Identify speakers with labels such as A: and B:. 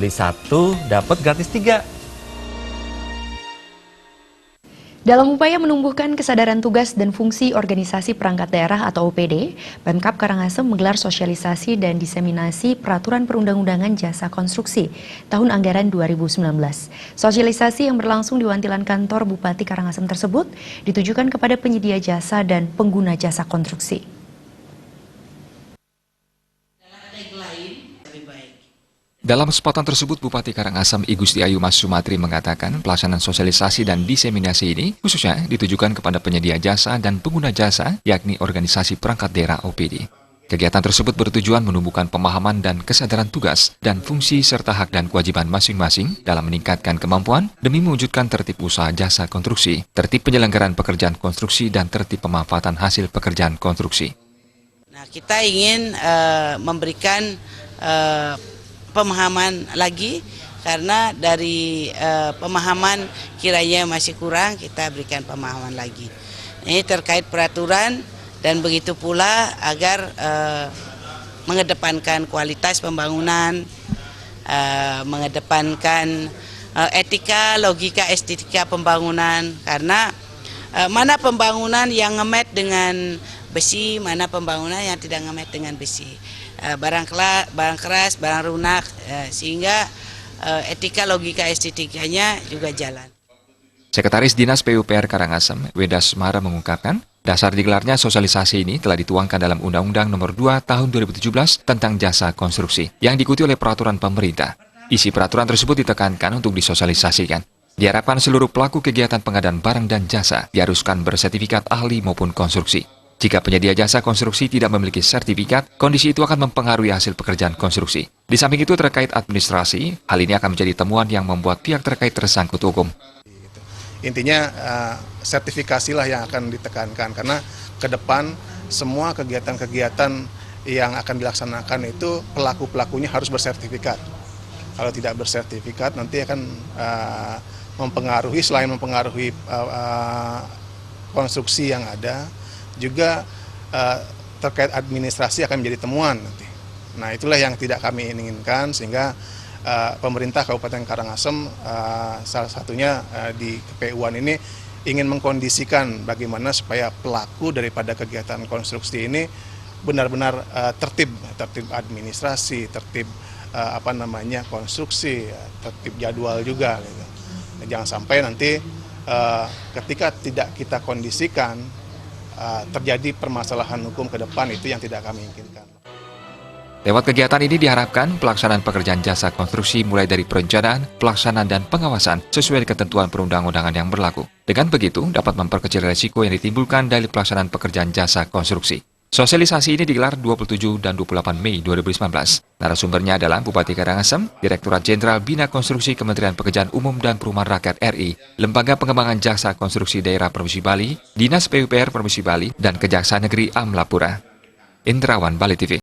A: Beli satu, dapat gratis 3.
B: Dalam upaya menumbuhkan kesadaran tugas dan fungsi organisasi perangkat daerah atau OPD, Pemkab Karangasem menggelar sosialisasi dan diseminasi peraturan perundang-undangan jasa konstruksi tahun anggaran 2019. Sosialisasi yang berlangsung di wantilan kantor Bupati Karangasem tersebut ditujukan kepada penyedia jasa dan pengguna jasa konstruksi.
C: Dalam kesempatan tersebut, Bupati Karangasem I Gusti Ayu Mas Sumatri mengatakan pelaksanaan sosialisasi dan diseminasi ini khususnya ditujukan kepada penyedia jasa dan pengguna jasa, yakni organisasi perangkat daerah OPD. Kegiatan tersebut bertujuan menumbuhkan pemahaman dan kesadaran tugas dan fungsi serta hak dan kewajiban masing-masing dalam meningkatkan kemampuan demi mewujudkan tertib usaha jasa konstruksi, tertib penyelenggaraan pekerjaan konstruksi, dan tertib pemanfaatan hasil pekerjaan konstruksi.
D: Nah, kita ingin memberikan pemahaman lagi, karena dari pemahaman kiranya masih kurang, kita berikan pemahaman lagi. Ini terkait peraturan dan begitu pula agar mengedepankan kualitas pembangunan, mengedepankan etika, logika, estetika pembangunan, karena mana pembangunan yang ngemet dengan besi, mana pembangunan yang tidak ngemet dengan besi. Barang keras, barang lunak, sehingga etika, logika, estetikanya juga jalan.
C: Sekretaris Dinas PUPR Karangasem, Wedas Mara mengungkapkan, dasar digelarnya sosialisasi ini telah dituangkan dalam Undang-Undang Nomor 2 Tahun 2017 tentang jasa konstruksi, yang diikuti oleh peraturan pemerintah. Isi peraturan tersebut ditekankan untuk disosialisasikan. Diharapkan seluruh pelaku kegiatan pengadaan barang dan jasa diharuskan bersertifikat ahli maupun konstruksi. Jika penyedia jasa konstruksi tidak memiliki sertifikat, kondisi itu akan mempengaruhi hasil pekerjaan konstruksi. Di samping itu terkait administrasi, hal ini akan menjadi temuan yang membuat pihak terkait tersangkut hukum.
E: Intinya sertifikasilah yang akan ditekankan, karena ke depan semua kegiatan-kegiatan yang akan dilaksanakan itu pelaku-pelakunya harus bersertifikat. Kalau tidak bersertifikat nanti akan mempengaruhi, selain mempengaruhi konstruksi yang ada, juga terkait administrasi akan menjadi temuan nanti. Nah, itulah yang tidak kami inginkan, sehingga pemerintah Kabupaten Karangasem salah satunya di KPU-an ini ingin mengkondisikan bagaimana supaya pelaku daripada kegiatan konstruksi ini benar-benar tertib administrasi, tertib konstruksi, tertib jadwal juga. Gitu. Jangan sampai nanti ketika tidak kita kondisikan terjadi permasalahan hukum ke depan, itu yang tidak kami inginkan.
C: Lewat kegiatan ini diharapkan pelaksanaan pekerjaan jasa konstruksi mulai dari perencanaan, pelaksanaan, dan pengawasan sesuai ketentuan perundang-undangan yang berlaku. Dengan begitu, dapat memperkecil resiko yang ditimbulkan dari pelaksanaan pekerjaan jasa konstruksi. Sosialisasi ini digelar 27 dan 28 Mei 2019. Narasumbernya adalah Bupati Karangasem, Direktorat Jenderal Bina Konstruksi Kementerian Pekerjaan Umum dan Perumahan Rakyat RI, Lembaga Pengembangan Jasa Konstruksi Daerah Provinsi Bali, Dinas PUPR Provinsi Bali, dan Kejaksaan Negeri Amlapura. Indrawan, Bali TV.